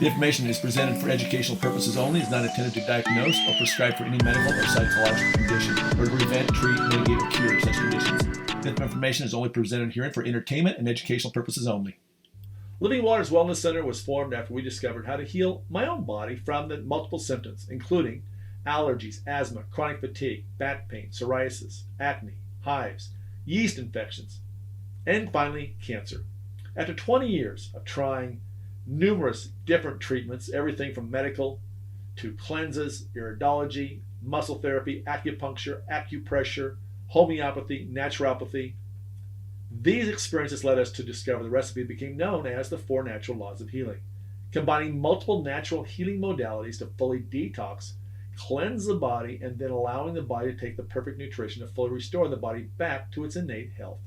The information is presented for educational purposes only, is not intended to diagnose or prescribe for any medical or psychological condition, or to prevent, treat, mitigate, or cure such conditions. This information is only presented herein for entertainment and educational purposes only. Living Waters Wellness Center was formed after we discovered how to heal my own body from the multiple symptoms, including allergies, asthma, chronic fatigue, back pain, psoriasis, acne, hives, yeast infections, and finally, cancer. After 20 years of trying numerous different treatments, everything from medical to cleanses, iridology, muscle therapy, acupuncture, acupressure, homeopathy, naturopathy, these experiences led us to discover the recipe that became known as the 4 Natural Laws of Healing, combining multiple natural healing modalities to fully detox, cleanse the body, and then allowing the body to take the perfect nutrition to fully restore the body back to its innate health.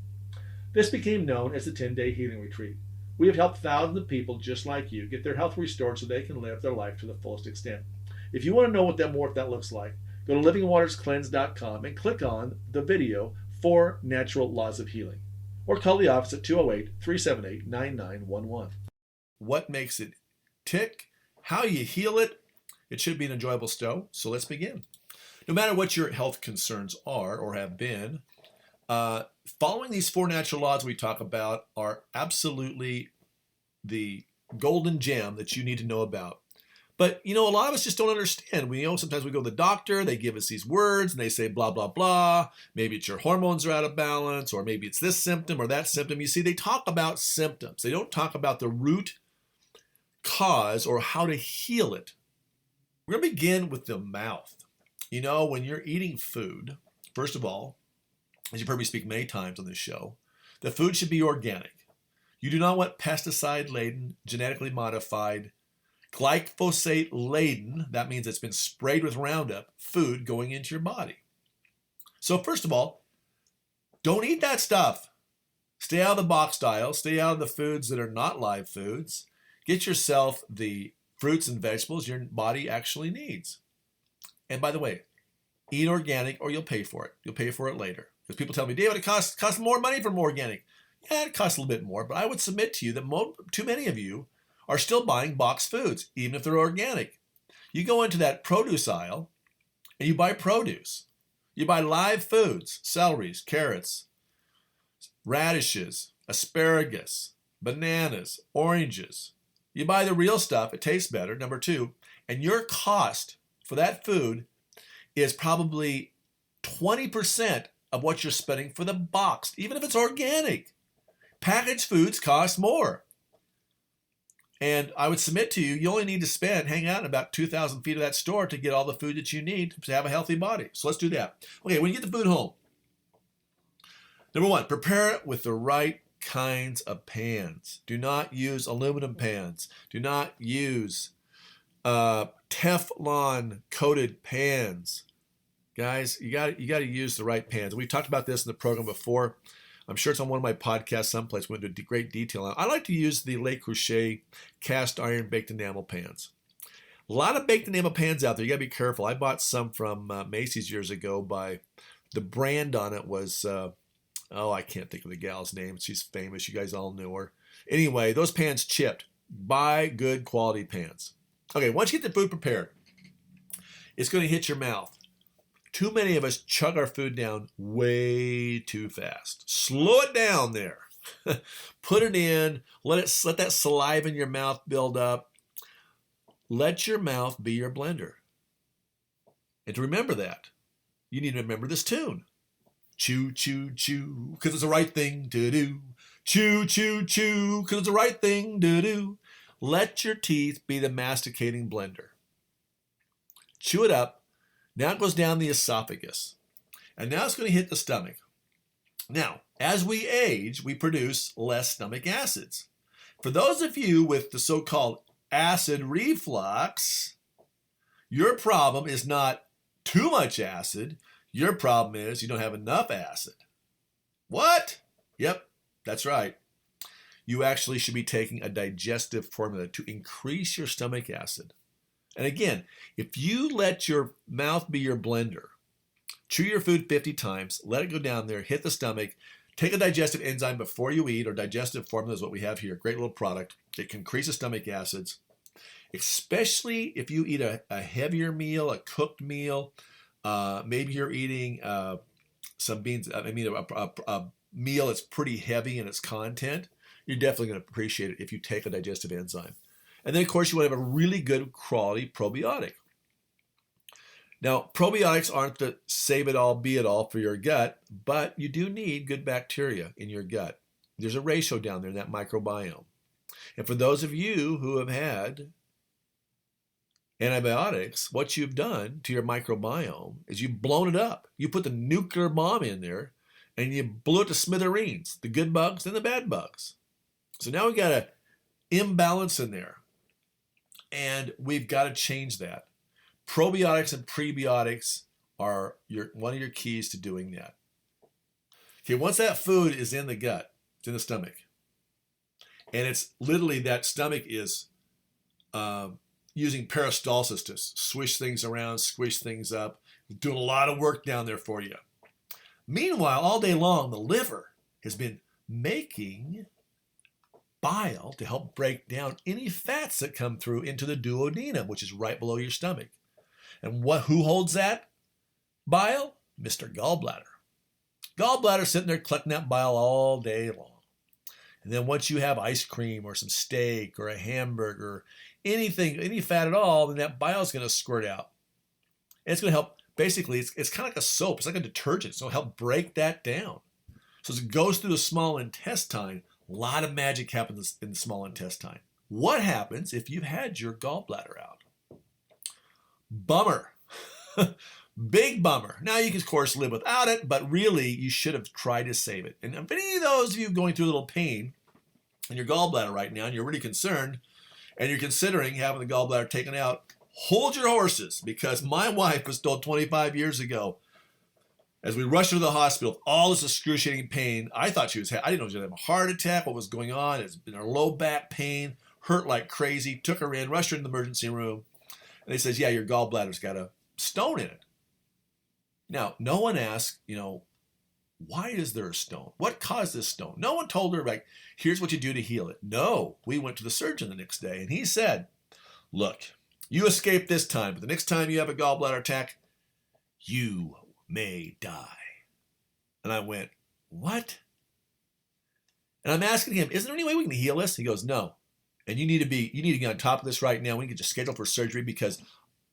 This became known as the 10-Day Healing Retreat. We have helped thousands of people just like you get their health restored so they can live their life to the fullest extent. If you want to know what that looks like, go to livingwaterscleanse.com and click on the video 4 Natural Laws of Healing, or call the office at 208-378-9911. What makes it tick? How you heal it? It should be an enjoyable show, so let's begin. No matter what your health concerns are or have been, following these 4 natural laws we talk about are absolutely the golden gem that you need to know about. But, a lot of us just don't understand. Sometimes we go to the doctor, they give us these words, and they say blah, blah, blah. Maybe it's your hormones are out of balance, or maybe it's this symptom or that symptom. You see, they talk about symptoms. They don't talk about the root cause or how to heal it. We're going to begin with the mouth. When you're eating food, first of all, as you've heard me speak many times on this show, the food should be organic. You do not want pesticide-laden, genetically modified, glyphosate-laden, that means it's been sprayed with Roundup, food going into your body. So first of all, don't eat that stuff. Stay out of the box style. Stay out of the foods that are not live foods. Get yourself the fruits and vegetables your body actually needs. And by the way, eat organic or you'll pay for it. You'll pay for it later. Because people tell me, David, it costs more money from organic. Yeah, it costs a little bit more, but I would submit to you that too many of you are still buying boxed foods, even if they're organic. You go into that produce aisle and you buy produce. You buy live foods, celeries, carrots, radishes, asparagus, bananas, oranges. You buy the real stuff, it tastes better, number 2, and your cost for that food is probably 20% of what you're spending for the boxed, even if it's organic. Packaged foods cost more. And I would submit to you, you only need to hang out in about 2,000 feet of that store to get all the food that you need to have a healthy body. So let's do that. Okay, when you get the food home, number 1, prepare it with the right kinds of pans. Do not use aluminum pans. Do not use Teflon coated pans. Guys, you got to use the right pans. We've talked about this in the program before. I'm sure it's on one of my podcasts someplace. We went into great detail on it. I like to use the Le Creuset cast iron baked enamel pans. A lot of baked enamel pans out there. You got to be careful. I bought some from Macy's years ago the brand on it was, I can't think of the gal's name. She's famous. You guys all knew her. Anyway, those pans chipped. Buy good quality pans. Okay, once you get the food prepared, it's going to hit your mouth. Too many of us chug our food down way too fast. Slow it down there. Put it in. Let that saliva in your mouth build up. Let your mouth be your blender. And to remember that, you need to remember this tune. Chew, chew, chew, because it's the right thing to do. Chew, chew, chew, because it's the right thing to do. Let your teeth be the masticating blender. Chew it up. Now it goes down the esophagus. And now it's going to hit the stomach. Now, as we age, we produce less stomach acids. For those of you with the so-called acid reflux, your problem is not too much acid. Your problem is you don't have enough acid. What? Yep, that's right. You actually should be taking a digestive formula to increase your stomach acid. And again, if you let your mouth be your blender, chew your food 50 times, let it go down there, hit the stomach, take a digestive enzyme before you eat, or digestive formula is what we have here, great little product. It can increase the stomach acids. especially if you eat a heavier meal, a cooked meal. Maybe you're eating some beans, a meal that's pretty heavy in its content. You're definitely going to appreciate it if you take a digestive enzyme. And then, of course, you want to have a really good quality probiotic. Now, probiotics aren't the save-it-all, be-it-all for your gut, but you do need good bacteria in your gut. There's a ratio down there in that microbiome. And for those of you who have had antibiotics, what you've done to your microbiome is you've blown it up. You put the nuclear bomb in there, and you blew it to smithereens, the good bugs and the bad bugs. So now we've got an imbalance in there, and we've got to change that. Probiotics and prebiotics are one of your keys to doing that. Okay, once that food is in the gut, it's in the stomach, and it's literally that stomach is using peristalsis to swish things around, squish things up, doing a lot of work down there for you. Meanwhile, all day long, the liver has been making bile to help break down any fats that come through into the duodenum, which is right below your stomach. And who holds that bile? Mr. Gallbladder. Gallbladder sitting there collecting that bile all day long. And then once you have ice cream or some steak or a hamburger, anything, any fat at all, then that bile is going to squirt out. And it's going to help, basically, it's kind of like a soap. It's like a detergent. So it'll help break that down. So as it goes through the small intestine, a lot of magic happens in the small intestine. What happens if you've had your gallbladder out? Bummer. Big bummer. Now you can, of course, live without it, but really you should have tried to save it. And if any of those of you going through a little pain in your gallbladder right now and you're really concerned and you're considering having the gallbladder taken out, hold your horses, because my wife was told 25 years ago, as we rushed her to the hospital with all this excruciating pain, I didn't know she was having a heart attack, what was going on. It's been her low back pain, hurt like crazy, took her in, rushed her in the emergency room. And they says, yeah, your gallbladder's got a stone in it. Now, no one asked, why is there a stone? What caused this stone? No one told her, like, here's what you do to heal it. No, we went to the surgeon the next day, and he said, look, you escaped this time, but the next time you have a gallbladder attack, you may die. And I went, what? And I'm asking him, is there any way we can heal this? He goes, no. And you need to get on top of this right now. We need to get you scheduled for surgery because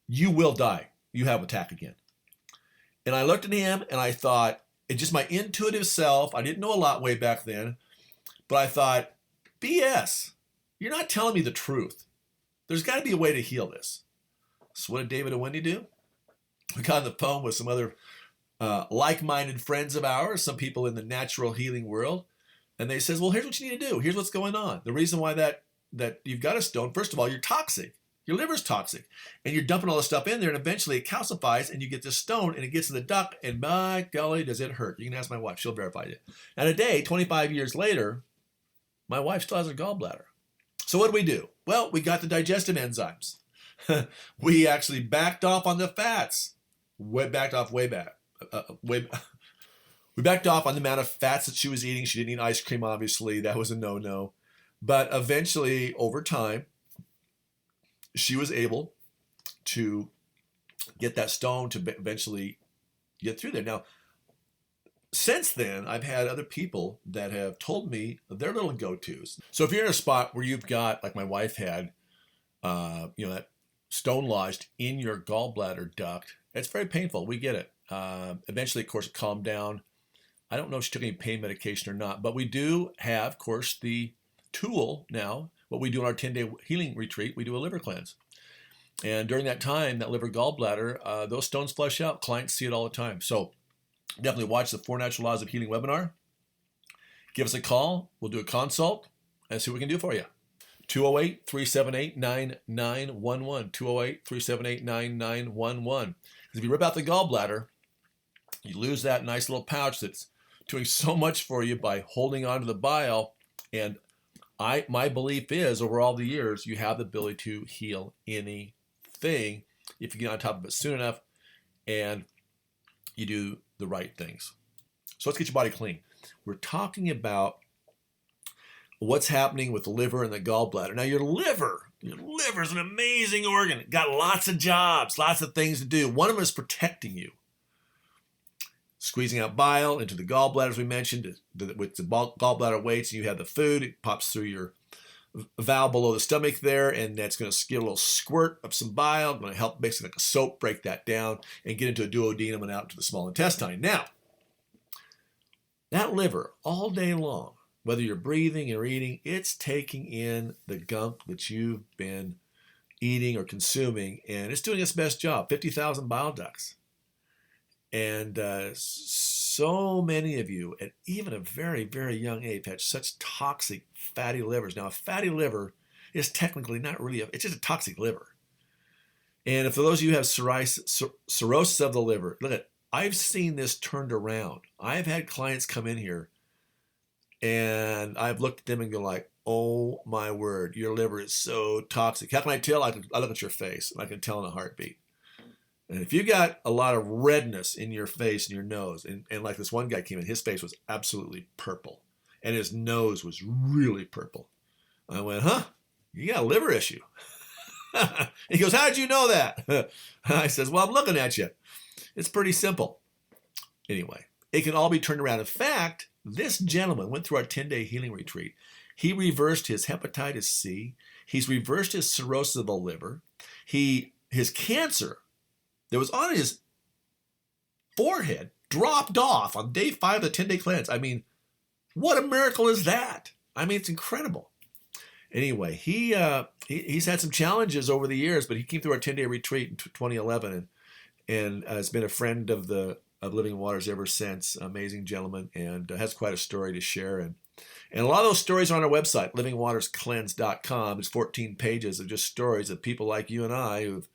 you will die. You have an attack again. And I looked at him and I thought, it's just my intuitive self. I didn't know a lot way back then, but I thought, BS. You're not telling me the truth. There's got to be a way to heal this. So what did David and Wendy do? We got on the phone with some other like-minded friends of ours, some people in the natural healing world, and they says, well, here's what you need to do. Here's what's going on. The reason why that you've got a stone, first of all, you're toxic. Your liver's toxic. And you're dumping all this stuff in there, and eventually it calcifies, and you get this stone, and it gets in the duct, and my golly, does it hurt. You can ask my wife. She'll verify it. And a day, 25 years later, my wife still has a gallbladder. So what do? Well, we got the digestive enzymes. We actually backed off on the fats. We backed off on the amount of fats that she was eating. She didn't eat ice cream, obviously. That was a no-no. But eventually, over time, she was able to get that stone to eventually get through there. Now, since then, I've had other people that have told me their little go-tos. So if you're in a spot where you've got, like my wife had, that stone lodged in your gallbladder duct, it's very painful. We get it. Eventually, of course, it calmed down. I don't know if she took any pain medication or not, but we do have, of course, the tool now. What we do on our 10-day healing retreat, we do a liver cleanse. And during that time, that liver gallbladder, those stones flush out. Clients see it all the time. So definitely watch the 4 Natural Laws of Healing webinar. Give us a call. We'll do a consult and see what we can do for you. 208-378-9911. 208-378-9911. If you rip out the gallbladder, you lose that nice little pouch that's doing so much for you by holding on to the bile. And my belief is, over all the years, you have the ability to heal anything if you get on top of it soon enough and you do the right things. So let's get your body clean. We're talking about what's happening with the liver and the gallbladder. Now, your liver Your liver is an amazing organ. Got lots of jobs, lots of things to do. One of them is protecting you. Squeezing out bile into the gallbladder, as we mentioned, with the gallbladder weights, and you have the food, it pops through your valve below the stomach there, and that's going to get a little squirt of some bile, going to help basically like a soap break that down and get into a duodenum and out into the small intestine. Now, that liver, all day long, whether you're breathing or eating, it's taking in the gunk that you've been eating or consuming, and it's doing its best job. 50,000 bile ducts. And so many of you, at even a very, very young age, have such toxic fatty livers. Now, a fatty liver is technically not really, it's just a toxic liver. And if for those of you who have cirrhosis of the liver, look, I've seen this turned around. I've had clients come in here and I've looked at them and go like, oh my word, your liver is so toxic. How can I tell? I look at your face and I can tell in a heartbeat. And if you got a lot of redness in your face and your nose, and like this one guy came in, his face was absolutely purple and his nose was really purple. I went, huh? You got a liver issue. He goes, how did you know that? I says, well, I'm looking at you. It's pretty simple. Anyway, it can all be turned around. In fact, this gentleman went through our 10-day healing retreat. He reversed his hepatitis C. He's reversed his cirrhosis of the liver. His cancer that was on his forehead dropped off on day 5 of the 10-day cleanse. I mean, what a miracle is that? I mean, it's incredible. Anyway, he's had some challenges over the years, but he came through our 10-day retreat in 2011 and has been a friend of Living Waters ever since. Amazing gentleman, and has quite a story to share. And a lot of those stories are on our website, livingwaterscleanse.com. It's 14 pages of just stories of people like you and I who've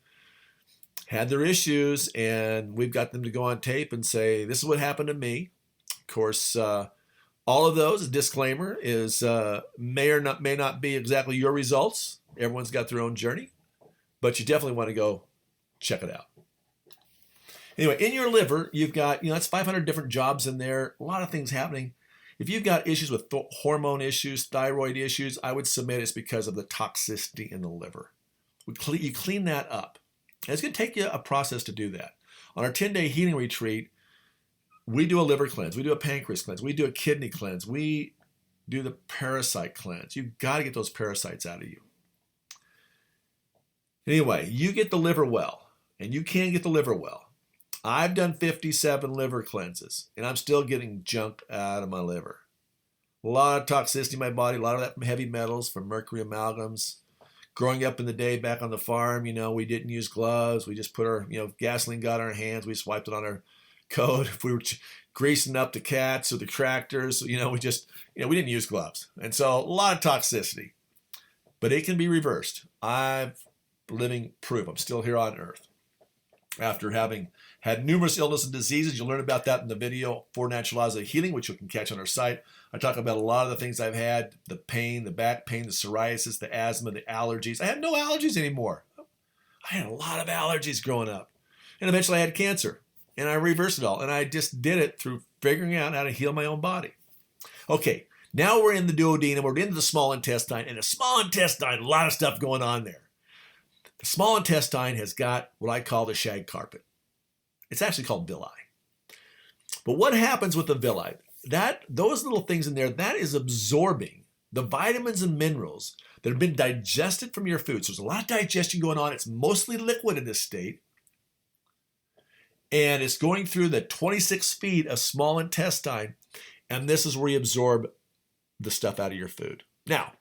had their issues, and we've got them to go on tape and say, this is what happened to me. Of course, all of those, a disclaimer, is may not be exactly your results. Everyone's got their own journey, but you definitely want to go check it out. Anyway, in your liver, you've got, it's 500 different jobs in there, a lot of things happening. If you've got issues with hormone issues, thyroid issues, I would submit it's because of the toxicity in the liver. You clean that up. And it's going to take you a process to do that. On our 10-day healing retreat, we do a liver cleanse. We do a pancreas cleanse. We do a kidney cleanse. We do the parasite cleanse. You've got to get those parasites out of you. Anyway, you get the liver well, and you can get the liver well. I've done 57 liver cleanses, and I'm still getting junk out of my liver. A lot of toxicity in my body, a lot of that from heavy metals, from mercury amalgams. Growing up in the day back on the farm, we didn't use gloves. We just put our, gasoline got on our hands. We just wiped it on our coat. If we were greasing up the cats or the tractors, we didn't use gloves. And so a lot of toxicity, but it can be reversed. I'm living proof. I'm still here on earth. After having had numerous illnesses and diseases, you'll learn about that in the video, 4 Natural Laws of Healing, which you can catch on our site. I talk about a lot of the things I've had, the pain, the back pain, the psoriasis, the asthma, the allergies. I had no allergies anymore. I had a lot of allergies growing up. And eventually I had cancer, and I reversed it all. And I just did it through figuring out how to heal my own body. Okay, now we're in the duodenum, we're into the small intestine, and the small intestine, a lot of stuff going on there. The small intestine has got what I call the shag carpet. It's actually called villi. But what happens with the villi? Those little things in there, that is absorbing the vitamins and minerals that have been digested from your food. So there's a lot of digestion going on. It's mostly liquid in this state. And it's going through the 26 feet of small intestine. And this is where you absorb the stuff out of your food. Now,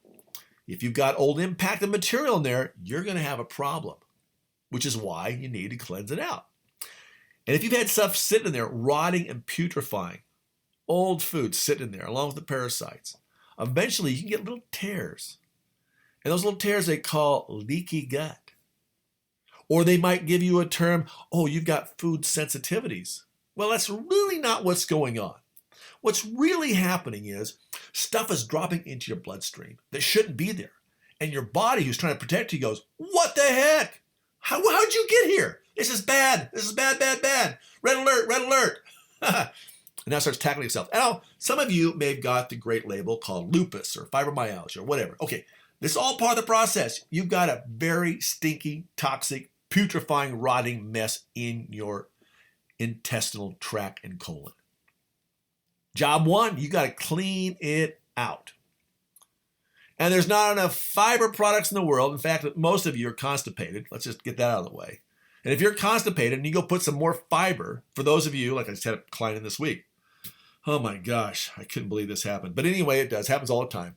if you've got old impacted material in there, you're going to have a problem, which is why you need to cleanse it out. And if you've had stuff sitting in there, rotting and putrefying, old food sitting in there, along with the parasites, eventually you can get little tears. And those little tears they call leaky gut. Or they might give you a term, oh, you've got food sensitivities. Well, that's really not what's going on. What's really happening is stuff is dropping into your bloodstream that shouldn't be there. And your body, who's trying to protect you, goes, what the heck? How'd you get here? This is bad. This is bad, bad, bad. Red alert, red alert. And now it starts tackling itself. Now, some of you may have got the great label called lupus or fibromyalgia or whatever. Okay, This is all part of the process. You've got a very stinky, toxic, putrefying, rotting mess in your intestinal tract and colon. Job one, you got to clean it out. And there's not enough fiber products in the world. In fact, most of you are constipated. Let's just get that out of the way. And if you're constipated and you go put some more fiber, for those of you, like I just had a client in this week, oh my gosh, I couldn't believe this happened. But anyway, it does. Happens all the time.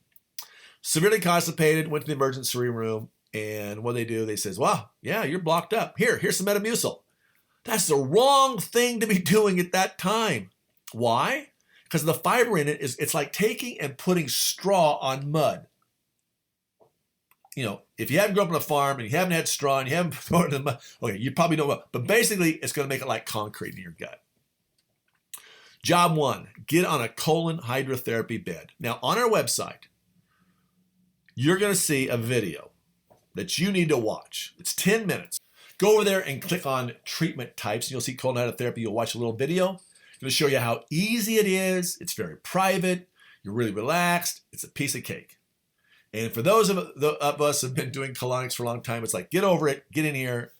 Severely constipated, went to the emergency room, and what they do, they says, wow, yeah, you're blocked up. Here's some Metamucil. That's the wrong thing to be doing at that time. Why? Because the fiber in it it's like taking and putting straw on mud. You know, if you haven't grown up on a farm and you haven't had straw and you haven't thrown it in the mud, okay, you probably don't know. But basically, it's going to make it like concrete in your gut. Job one, get on a colon hydrotherapy bed. Now, on our website, you're going to see a video that you need to watch. It's 10 minutes. Go over there and click on treatment types, and you'll see colon hydrotherapy. You'll watch a little video. It's going to show you how easy it is. It's very private. You're really relaxed. It's a piece of cake. And for those of us who have been doing colonics for a long time, it's like, get over it, get in here,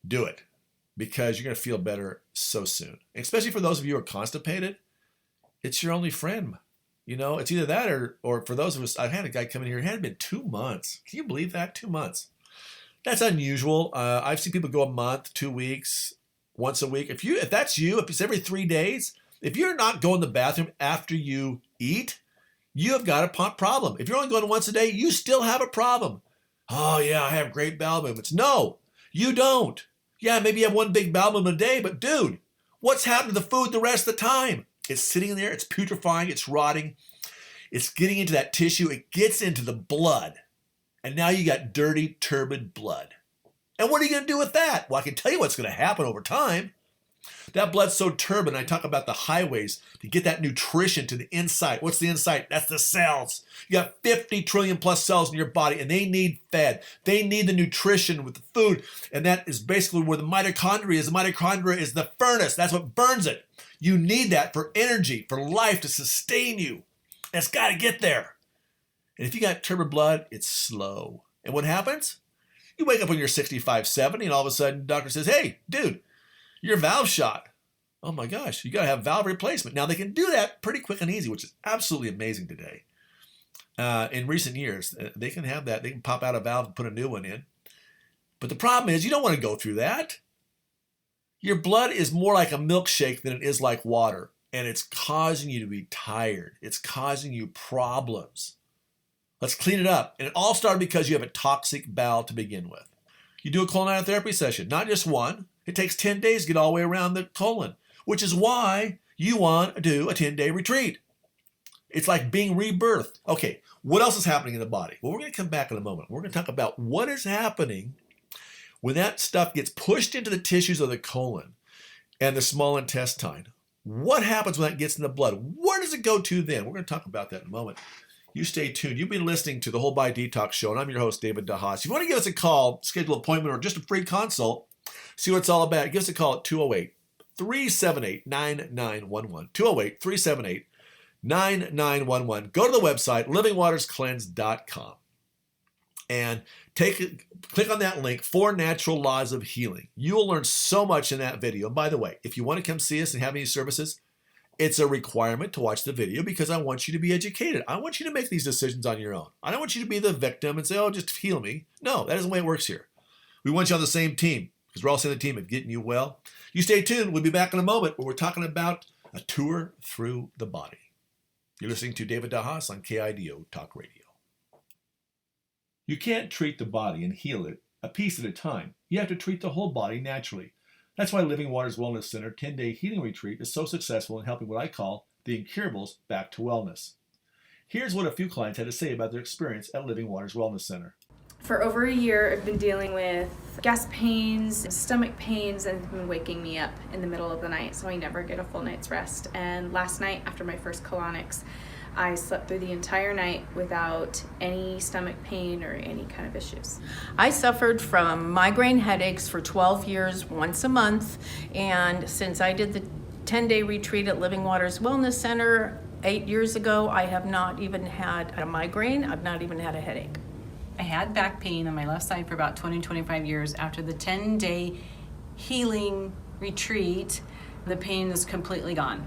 do it. Because you're going to feel better so soon. Especially for those of you who are constipated, it's your only friend. You know, it's either that or for those of us, I've had a guy come in here, it had been 2 months. Can you believe that? 2 months. That's unusual. I've seen people go a month, 2 weeks, once a week. If that's you, if it's every 3 days, if you're not going to the bathroom after you eat, you have got a problem. If you're only going once a day, you still have a problem. Oh yeah, I have great bowel movements. No, you don't. Yeah, maybe you have one big bowel movement a day, but dude, what's happened to the food the rest of the time? It's sitting there, it's putrefying, it's rotting, it's getting into that tissue, it gets into the blood. And now you got dirty, turbid blood. And what are you going to do with that? Well, I can tell you what's going to happen over time. That blood's so turbid, I talk about the highways to get that nutrition to the inside. What's the inside? That's the cells. You got 50 trillion plus cells in your body, and they need fed. They need the nutrition with the food, and that is basically where the mitochondria is. The mitochondria is the furnace. That's what burns it. You need that for energy, for life to sustain you. And it's got to get there. And if you got turbid blood, it's slow. And what happens? You wake up when you're 65, 70, and all of a sudden, the doctor says, hey, dude, your valve shot. Oh my gosh, you got to have valve replacement. Now, they can do that pretty quick and easy, which is absolutely amazing today. In recent years, they can have that. They can pop out a valve and put a new one in. But the problem is you don't want to go through that. Your blood is more like a milkshake than it is like water, and it's causing you to be tired. It's causing you problems. Let's clean it up. And it all started because you have a toxic bowel to begin with. You do a colon hydrotherapy session, not just one. It takes 10 days to get all the way around the colon, which is why you want to do a 10-day retreat. It's like being rebirthed. Okay, what else is happening in the body? Well, we're going to come back in a moment. We're going to talk about what is happening when that stuff gets pushed into the tissues of the colon and the small intestine. What happens when that gets in the blood? Where does it go to then? We're going to talk about that in a moment. You stay tuned. You've been listening to the Whole Body Detox Show, and I'm your host, David DeHaas. If you want to give us a call, schedule an appointment, or just a free consult, see what it's all about, give us a call at 208-378-9911. 208-378-9911. Go to the website, livingwaterscleanse.com, and click on that link, 4 Natural Laws of Healing. You will learn so much in that video. And by the way, if you want to come see us and have any services, it's a requirement to watch the video because I want you to be educated. I want you to make these decisions on your own. I don't want you to be the victim and say, oh, just heal me. No, that isn't the way it works here. We want you on the same team because we're all on the team of getting you well. You stay tuned. We'll be back in a moment where we're talking about a tour through the body. You're listening to David DeHaas on KIDO Talk Radio. You can't treat the body and heal it a piece at a time. You have to treat the whole body naturally. That's why Living Waters Wellness Center 10-day healing retreat is so successful in helping what I call the incurables back to wellness. Here's what a few clients had to say about their experience at Living Waters Wellness Center. For over a year, I've been dealing with gas pains, stomach pains, and it's been waking me up in the middle of the night, so I never get a full night's rest. And last night, after my first colonics, I slept through the entire night without any stomach pain or any kind of issues. I suffered from migraine headaches for 12 years, once a month, and since I did the 10-day retreat at Living Waters Wellness Center 8 years ago, I have not even had a migraine. I've not even had a headache. I had back pain on my left side for about 20, 25 years. After the 10-day healing retreat, the pain is completely gone.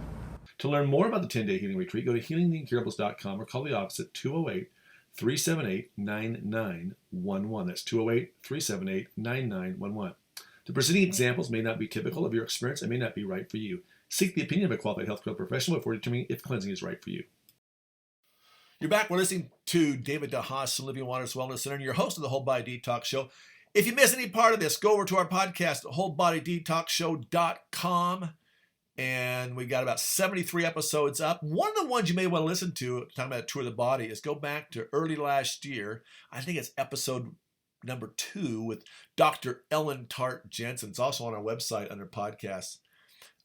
To learn more about the 10-day healing retreat, go to healingtheincurables.com or call the office at 208-378-9911. That's 208-378-9911. The preceding examples may not be typical of your experience and may not be right for you. Seek the opinion of a qualified healthcare professional before determining if cleansing is right for you. You're back. We're listening to David DeHaas from Living Waters Wellness Center, and you're host of the Whole Body Detox Show. If you miss any part of this, go over to our podcast at wholebodydetoxshow.com. And we got about 73 episodes up. One of the ones you may want to listen to, talking about a tour of the body, is go back to early last year. I think it's episode number 2 with Dr. Ellen Tart Jensen. It's also on our website under podcasts.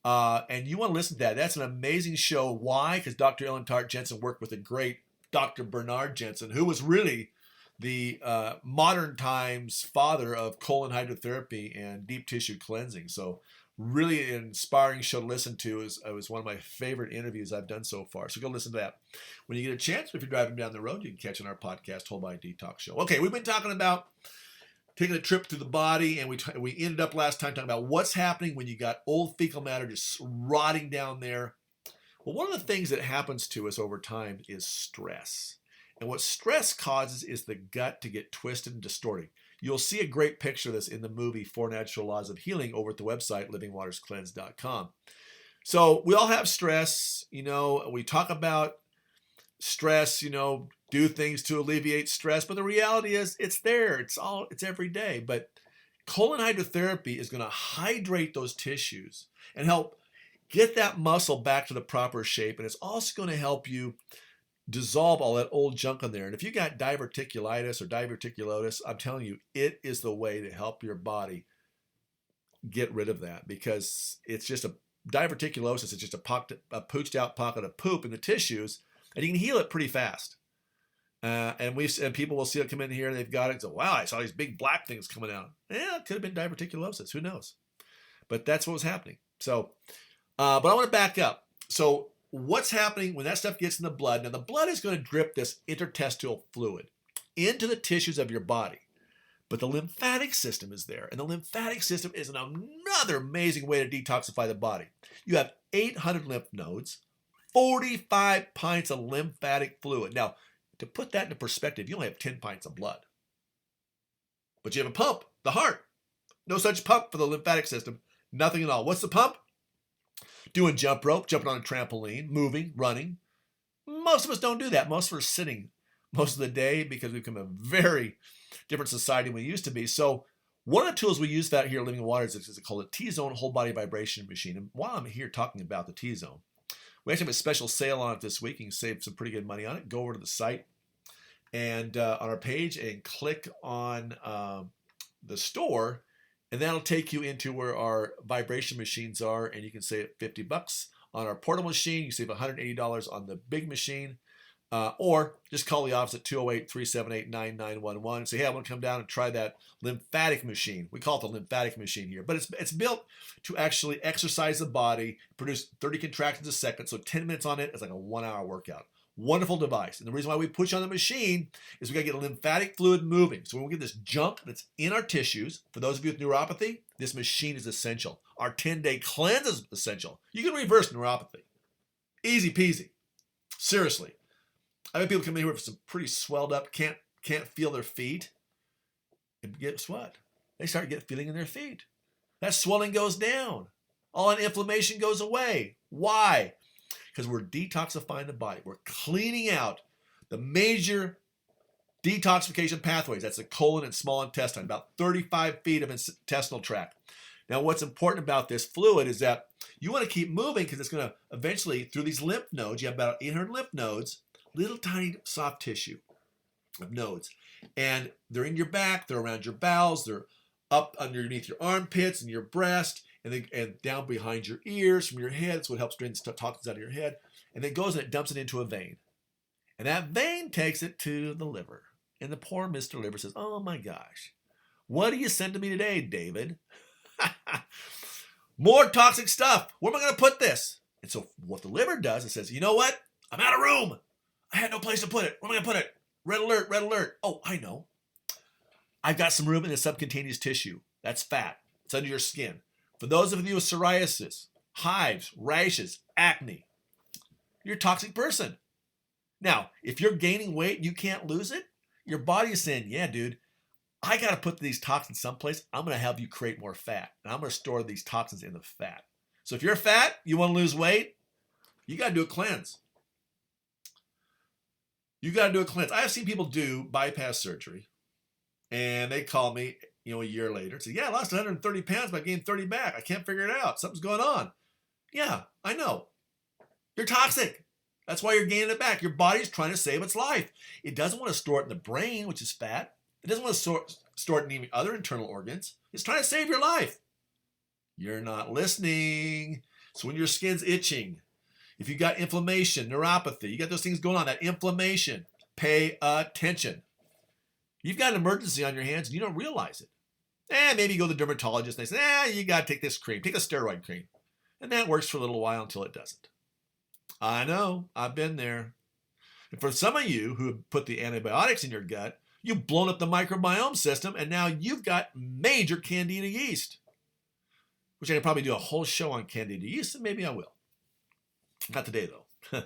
And you want to listen to that. That's an amazing show. Why? Because Dr. Ellen Tart Jensen worked with the great Dr. Bernard Jensen, who was really the modern times father of colon hydrotherapy and deep tissue cleansing. So really an inspiring show to listen to. It was one of my favorite interviews I've done so far. So go listen to that. When you get a chance, if you're driving down the road, you can catch on our podcast, Whole Body Detox Show. Okay, we've been talking about taking a trip through the body, and we ended up last time talking about what's happening when you got old fecal matter just rotting down there. Well, one of the things that happens to us over time is stress. And what stress causes is the gut to get twisted and distorted. You'll see a great picture of this in the movie 4 Natural Laws of Healing over at the website livingwaterscleanse.com. So we all have stress. We talk about stress, do things to alleviate stress, but the reality is it's there. It's every day. But colon hydrotherapy is going to hydrate those tissues and help get that muscle back to the proper shape. And it's also going to help you dissolve all that old junk in there. And if you got diverticulitis or diverticulosis, I'm telling you, it is the way to help your body get rid of that, because it's just diverticulosis. It's just a pooched out pocket of poop in the tissues, and you can heal it pretty fast. And people will see it come in here and they've got it and say, wow, I saw these big black things coming out. Yeah, it could have been diverticulosis. Who knows? But that's what was happening. So, but I want to back up. So what's happening when that stuff gets in the blood? Now, the blood is going to drip this interstitial fluid into the tissues of your body. But the lymphatic system is there. And the lymphatic system is another amazing way to detoxify the body. You have 800 lymph nodes, 45 pints of lymphatic fluid. Now, to put that into perspective, you only have 10 pints of blood. But you have a pump, the heart. No such pump for the lymphatic system. Nothing at all. What's the pump? Doing jump rope, jumping on a trampoline, moving, running. Most of us don't do that. Most of us are sitting most of the day because we've become a very different society than we used to be. So one of the tools we use that here at Living Waters is called a T-Zone whole body vibration machine. And while I'm here talking about the T-Zone, we actually have a special sale on it this week. You can save some pretty good money on it. Go over to the site and on our page and click on the store, and that'll take you into where our vibration machines are, and you can save $50 on our portable machine. You save $180 on the big machine, or just call the office at 208-378-9911 and say, hey, I want to come down and try that lymphatic machine. We call it the lymphatic machine here, but it's built to actually exercise the body, produce 30 contractions a second, so 10 minutes on it is like a 1-hour workout. Wonderful device. And the reason why we push on the machine is we got to get lymphatic fluid moving. So when we get this junk that's in our tissues, for those of you with neuropathy, this machine is essential. Our 10-day cleanse is essential. You can reverse neuropathy. Easy peasy. Seriously. I've had people come in here with some pretty swelled up, can't feel their feet. And guess what? They start feeling in their feet. That swelling goes down. All that inflammation goes away. Why? Because we're detoxifying the body. We're cleaning out the major detoxification pathways. That's the colon and small intestine, about 35 feet of intestinal tract. Now, what's important about this fluid is that you want to keep moving because it's going to eventually, through these lymph nodes, you have about 800 lymph nodes, little tiny soft tissue of nodes. And they're in your back, they're around your bowels, they're up underneath your armpits and your breast, and down behind your ears, from your head. It's what helps drain the toxins out of your head. And then it goes and it dumps it into a vein. And that vein takes it to the liver. And the poor Mr. Liver says, oh my gosh, what do you send to me today, David? More toxic stuff. Where am I going to put this? And so what the liver does, it says, you know what? I'm out of room. I had no place to put it. Where am I going to put it? Red alert, red alert. Oh, I know. I've got some room in the subcutaneous tissue. That's fat. It's under your skin. For those of you with psoriasis, hives, rashes, acne, you're a toxic person. Now, if you're gaining weight and you can't lose it, your body is saying, yeah, dude, I got to put these toxins someplace. I'm going to have you create more fat. And I'm going to store these toxins in the fat. So if you're fat, you want to lose weight, you got to do a cleanse. You got to do a cleanse. I have seen people do bypass surgery, and they call me, a year later and say, yeah, I lost 130 pounds, but I gained 30 back. I can't figure it out. Something's going on. Yeah, I know. You're toxic. That's why you're gaining it back. Your body's trying to save its life. It doesn't want to store it in the brain, which is fat. It doesn't want to store it in any other internal organs. It's trying to save your life. You're not listening. So when your skin's itching, if you got inflammation, neuropathy, you got those things going on, that inflammation, pay attention. You've got an emergency on your hands and you don't realize it. Maybe you go to the dermatologist and they say, you got to take this cream, take a steroid cream. And that works for a little while until it doesn't. I know, I've been there. And for some of you who have put the antibiotics in your gut, you've blown up the microbiome system and now you've got major candida yeast. Which I could probably do a whole show on candida yeast, and maybe I will. Not today, though.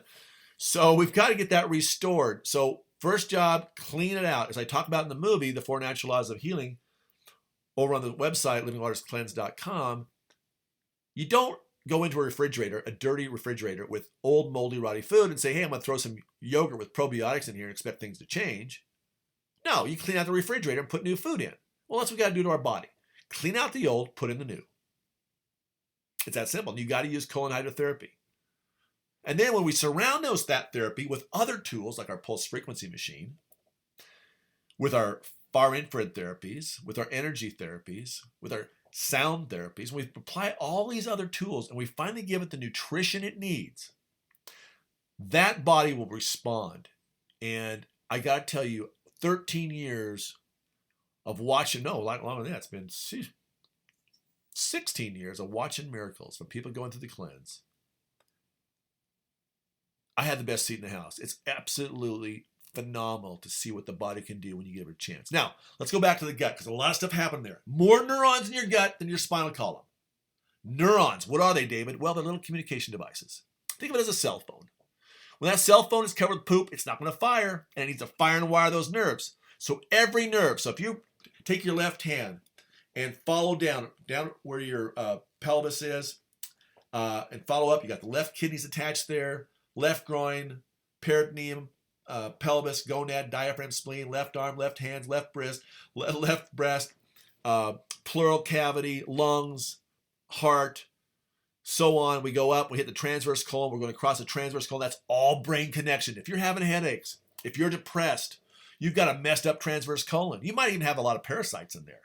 So we've got to get that restored. So first job, clean it out. As I talk about in the movie, The 4 Natural Laws of Healing, over on the website, livingwaterscleanse.com, you don't go into a refrigerator, a dirty refrigerator with old, moldy, rotty food and say, hey, I'm going to throw some yogurt with probiotics in here and expect things to change. No, you clean out the refrigerator and put new food in. Well, that's what we got to do to our body. Clean out the old, put in the new. It's that simple. And you got to use colon hydrotherapy. And then when we surround that therapy with other tools like our pulse frequency machine, with our far infrared therapies, with our energy therapies, with our sound therapies, we apply all these other tools and we finally give it the nutrition it needs, that body will respond. And I got to tell you, 13 years of watching, longer than that, it's been 16 years of watching miracles from people going through the cleanse. I had the best seat in the house. It's absolutely phenomenal to see what the body can do when you give it a chance. Now, let's go back to the gut because a lot of stuff happened there. More neurons in your gut than your spinal column. Neurons, what are they, David? Well, they're little communication devices. Think of it as a cell phone. When that cell phone is covered with poop, it's not going to fire, and it needs to fire and wire those nerves. So every nerve, so if you take your left hand and follow down where your pelvis is, and follow up, you got the left kidneys attached there, left groin, peritoneum, pelvis, gonad, diaphragm, spleen, left arm, left hands, left breast, pleural cavity, lungs, heart, so on. We go up, we hit the transverse colon, we're going to cross the transverse colon. That's all brain connection. If you're having headaches, if you're depressed, you've got a messed up transverse colon. You might even have a lot of parasites in there.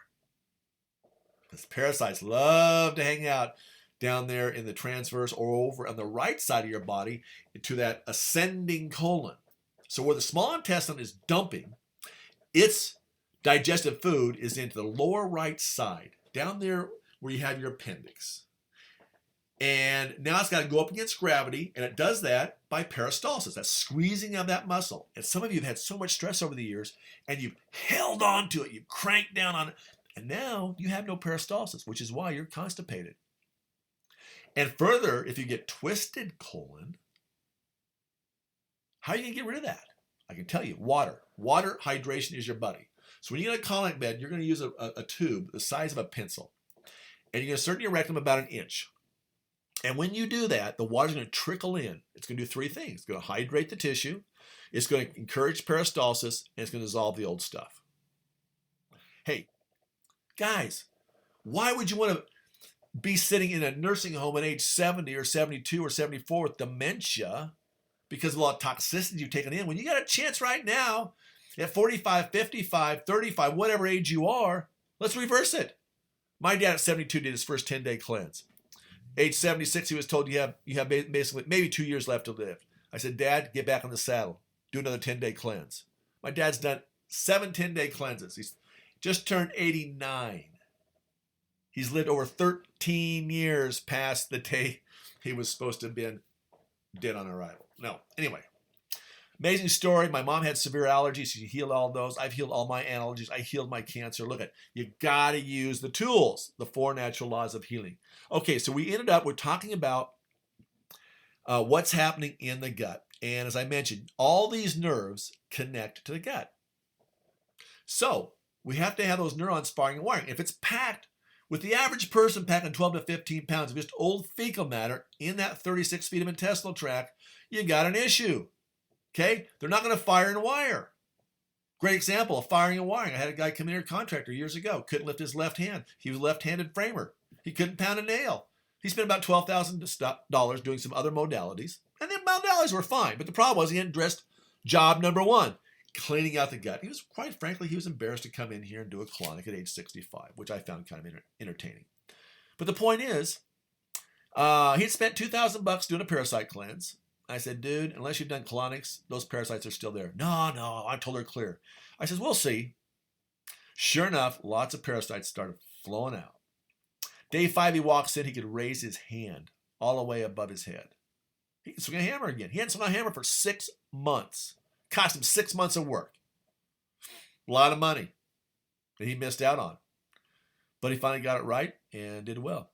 Because parasites love to hang out down there in the transverse or over on the right side of your body to that ascending colon. So where the small intestine is dumping, its digestive food is into the lower right side, down there where you have your appendix. And now it's got to go up against gravity, and it does that by peristalsis. That's squeezing of that muscle. And some of you have had so much stress over the years, and you've held on to it, you've cranked down on it, and now you have no peristalsis, which is why you're constipated. And further, if you get twisted colon, how are you going to get rid of that? I can tell you, water. Water hydration is your buddy. So when you get a colonic bed, you're going to use a tube the size of a pencil. And you're going to insert in your rectum about 1 inch. And when you do that, the water's going to trickle in. It's going to do 3 things. It's going to hydrate the tissue. It's going to encourage peristalsis. And it's going to dissolve the old stuff. Hey, guys, why would you want to be sitting in a nursing home at age 70 or 72 or 74 with dementia because of a lot of toxicity you've taken in when you got a chance right now at 45, 55, 35, whatever age you are? Let's reverse it. My dad at 72 did his first 10-day cleanse. Age 76, he was told you have basically maybe 2 years left to live. I said, Dad, get back on the saddle. Do another 10-day cleanse. My dad's done 7 10-day cleanses. He's just turned 89. He's lived over 13 years past the day he was supposed to have been dead on arrival. No, anyway. Amazing story. My mom had severe allergies. She healed all those. I've healed all my allergies. I healed my cancer. Look at, you got to use the tools, the 4 natural laws of healing. Okay, so we're talking about what's happening in the gut. And as I mentioned, all these nerves connect to the gut. So we have to have those neurons firing and wiring. If it's packed, with the average person packing 12 to 15 pounds of just old fecal matter in that 36 feet of intestinal tract, you got an issue. Okay? They're not going to fire and wire. Great example of firing and wiring. I had a guy come in here, contractor, years ago. Couldn't lift his left hand. He was a left-handed framer. He couldn't pound a nail. He spent about $12,000 doing some other modalities. And the modalities were fine. But the problem was he hadn't addressed job number 1, cleaning out the gut. He was, quite frankly, he was embarrassed to come in here and do a colonic at age 65, which I found kind of entertaining. But the point is, he had spent $2,000 doing a parasite cleanse. I said, dude, unless you've done colonics, those parasites are still there. No, I told her clear. I said, we'll see. Sure enough, lots of parasites started flowing out. Day 5, he walks in, he could raise his hand all the way above his head. He could swing a hammer again. He hadn't swung a hammer for 6 months. Cost him 6 months of work. A lot of money that he missed out on. But he finally got it right and did well.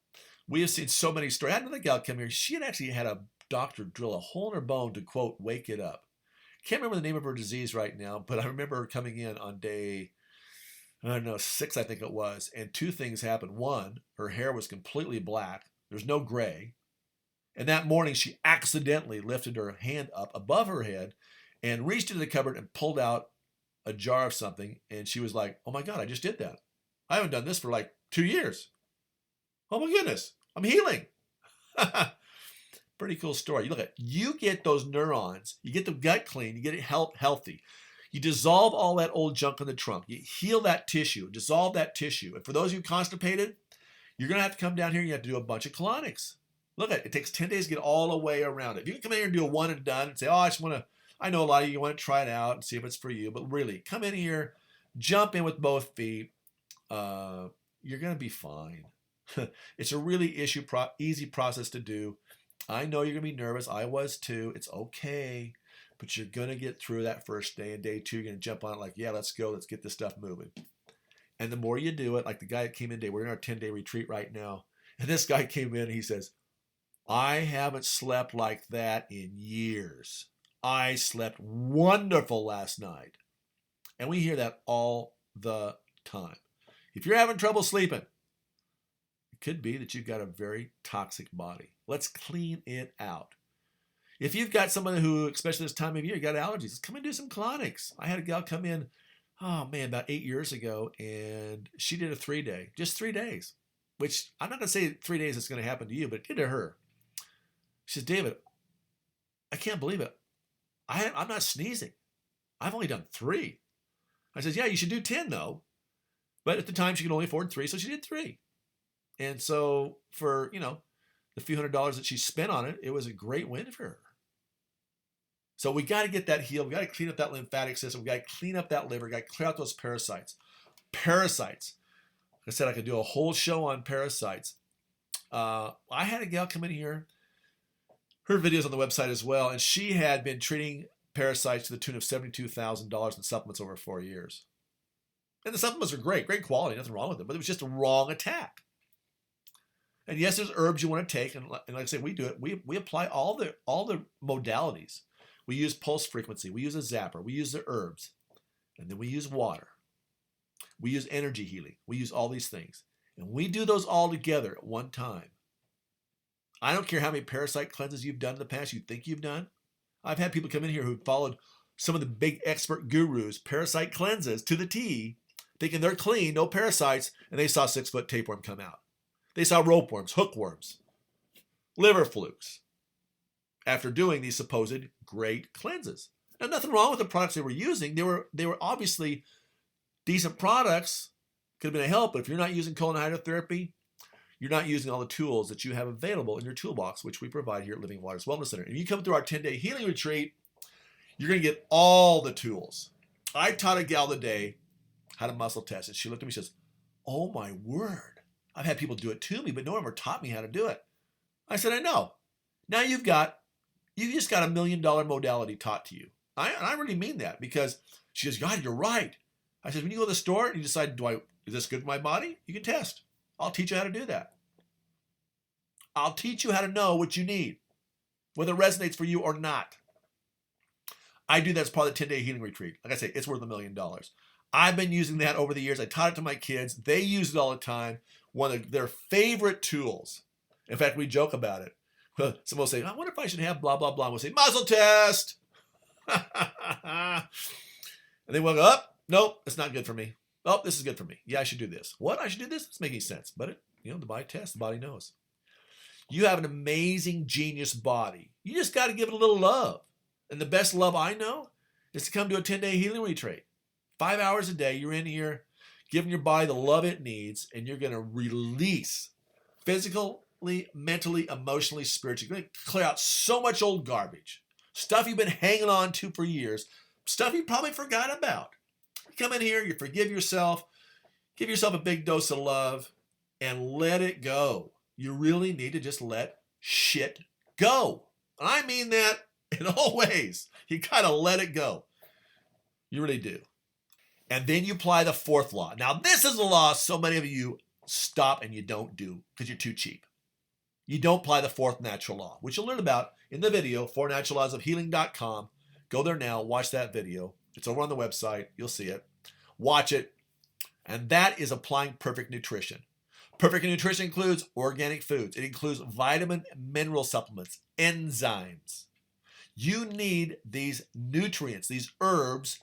We have seen so many stories. I had another gal come here. She had actually had a doctor drill a hole in her bone to, quote, wake it up. Can't remember the name of her disease right now, but I remember her coming in on day, 6, I think it was. And 2 things happened. 1, her hair was completely black. There's no gray. And that morning, she accidentally lifted her hand up above her head and reached into the cupboard and pulled out a jar of something. And she was like, oh my God, I just did that. I haven't done this for like 2 years. Oh my goodness, I'm healing. Pretty cool story. You get those neurons, you get the gut clean, you get it healthy. You dissolve all that old junk in the trunk. You heal that tissue, dissolve that tissue. And for those of you constipated, you're going to have to come down here and you have to do a bunch of colonics. Look at it. It takes 10 days to get all the way around it. If you can come in here and do a one and done and say, oh, I know a lot of you want to try it out and see if it's for you. But really, come in here, jump in with both feet. You're going to be fine. It's a really easy process to do. I know you're going to be nervous. I was too. It's okay. But you're going to get through that first day. And day 2, you're going to jump on it like, yeah, let's go. Let's get this stuff moving. And the more you do it, like the guy that came in today, we're in our 10-day retreat right now. And this guy came in and he says, I haven't slept like that in years. I slept wonderful last night. And we hear that all the time. If you're having trouble sleeping, it could be that you've got a very toxic body. Let's clean it out. If you've got someone who, especially this time of year, you got allergies, let's come and do some colonics. I had a gal come in, about 8 years ago, and she did a 3-day, just 3 days, which I'm not going to say 3 days it's going to happen to you, but it did to her. She says, David, I can't believe it. I'm not sneezing. I've only done 3. I says, yeah, you should do 10 though. But at the time she could only afford 3, so she did 3. And so for, the few $100s that she spent on it, it was a great win for her. So we got to get that healed. We got to clean up that lymphatic system. We got to clean up that liver. We got to clear out those parasites. Parasites. Like I said, I could do a whole show on parasites. I had a gal come in here. Her video's on the website as well, and she had been treating parasites to the tune of $72,000 in supplements over 4 years. And the supplements are great quality, nothing wrong with them, but it was just a wrong attack. And yes, there's herbs you want to take, and like I say, we do it. We apply all the modalities. We use pulse frequency, we use a zapper, we use the herbs, and then we use water. We use energy healing. We use all these things. And we do those all together at one time. I don't care how many parasite cleanses you've done in the past you think you've done. I've had people come in here who followed some of the big expert gurus' parasite cleanses to the T, thinking they're clean, no parasites, and they saw 6-foot tapeworm come out. They saw ropeworms, hookworms, liver flukes, after doing these supposed great cleanses. Now, nothing wrong with the products they were using. They were obviously decent products, could have been a help, but if you're not using colon hydrotherapy, you're not using all the tools that you have available in your toolbox, which we provide here at Living Waters Wellness Center. If you come through our 10-day healing retreat, you're going to get all the tools. I taught a gal today how to muscle test, and she looked at me and says, oh my word, I've had people do it to me, but no one ever taught me how to do it. I said, I know. Now you just got $1 million modality taught to you. I really mean that, because she goes, God, you're right. I said, when you go to the store and you decide, is this good for my body? You can test. I'll teach you how to do that. I'll teach you how to know what you need, whether it resonates for you or not. I do that as part of the 10-day healing retreat. Like I say, it's worth $1 million. I've been using that over the years. I taught it to my kids. They use it all the time. One of their favorite tools. In fact, we joke about it. Someone will say, I wonder if I should have blah, blah, blah. And we'll say, muzzle test. And they will go, oh, nope, it's not good for me. Oh, this is good for me. Yeah, I should do this. What? I should do this? It's making sense. But, the body tests, the body knows. You have an amazing, genius body. You just got to give it a little love. And the best love I know is to come to a 10-day healing retreat. 5 hours a day, you're in here giving your body the love it needs, and you're going to release physically, mentally, emotionally, spiritually. You're going to clear out so much old garbage. Stuff you've been hanging on to for years. Stuff you probably forgot about. You come in here, you forgive yourself, give yourself a big dose of love, and let it go. You really need to just let shit go. And I mean that in all ways. You gotta let it go. You really do. And then you apply the fourth law. Now, this is a law so many of you stop and you don't do because you're too cheap. You don't apply the fourth natural law, which you'll learn about in the video, 4naturallawsofhealing.com. Go there now, watch that video. It's over on the website. You'll see it. Watch it. And that is applying perfect nutrition. Perfect nutrition includes organic foods. It includes vitamin and mineral supplements, enzymes. You need these nutrients, these herbs.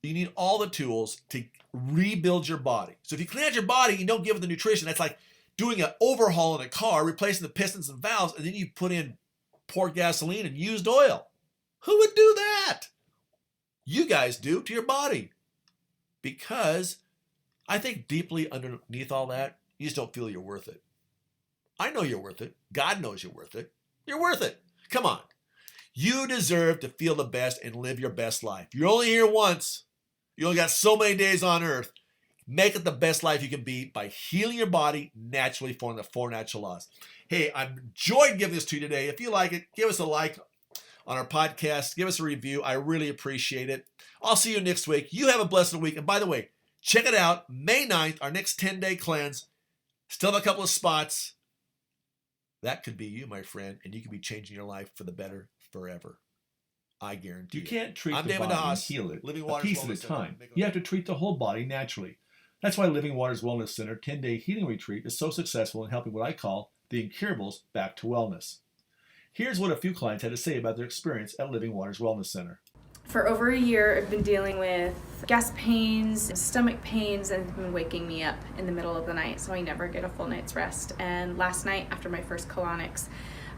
You need all the tools to rebuild your body. So if you clean out your body, you don't give it the nutrition. That's like doing an overhaul in a car, replacing the pistons and valves, and then you put in poured gasoline and used oil. Who would do that? You guys do to your body. Because I think deeply underneath all that, you just don't feel you're worth it. I know you're worth it. God knows you're worth it. You're worth it. Come on. You deserve to feel the best and live your best life. You're only here once. You only got so many days on earth. Make it the best life you can be by healing your body naturally, following the 4 natural laws. Hey, I've enjoyed giving this to you today. If you like it, give us a like on our podcast. Give us a review. I really appreciate it. I'll see you next week. You have a blessed week. And by the way, check it out. May 9th, our next 10-day cleanse. Still have a couple of spots. That could be you, my friend, and you could be changing your life for the better forever. I guarantee You can't treat I'm the David body and Haas, heal it Living a Waters piece at a Wellness Center. time. You have to treat the whole body naturally. That's why Living Waters Wellness Center 10-day healing retreat is so successful in helping what I call the incurables back to wellness. Here's what a few clients had to say about their experience at Living Waters Wellness Center. For over a year, I've been dealing with gas pains, stomach pains, and it's been waking me up in the middle of the night, so I never get a full night's rest. And last night, after my first colonics,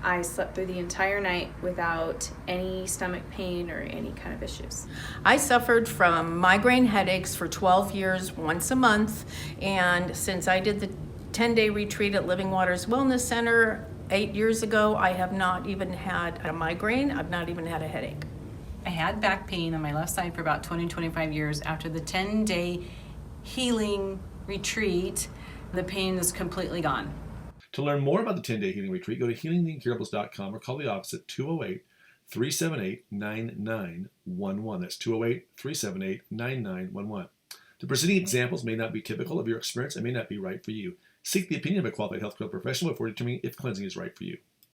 I slept through the entire night without any stomach pain or any kind of issues. I suffered from migraine headaches for 12 years, once a month, and since I did the 10-day retreat at Living Waters Wellness Center 8 years ago, I have not even had a migraine. I've not even had a headache. I had back pain on my left side for about 25 years. After the 10-day healing retreat, the pain is completely gone. To learn more about the 10-day healing retreat, go to healingtheincurables.com or call the office at 208-378-9911. That's 208-378-9911. The preceding examples may not be typical of your experience and may not be right for you. Seek the opinion of a qualified healthcare professional before determining if cleansing is right for you.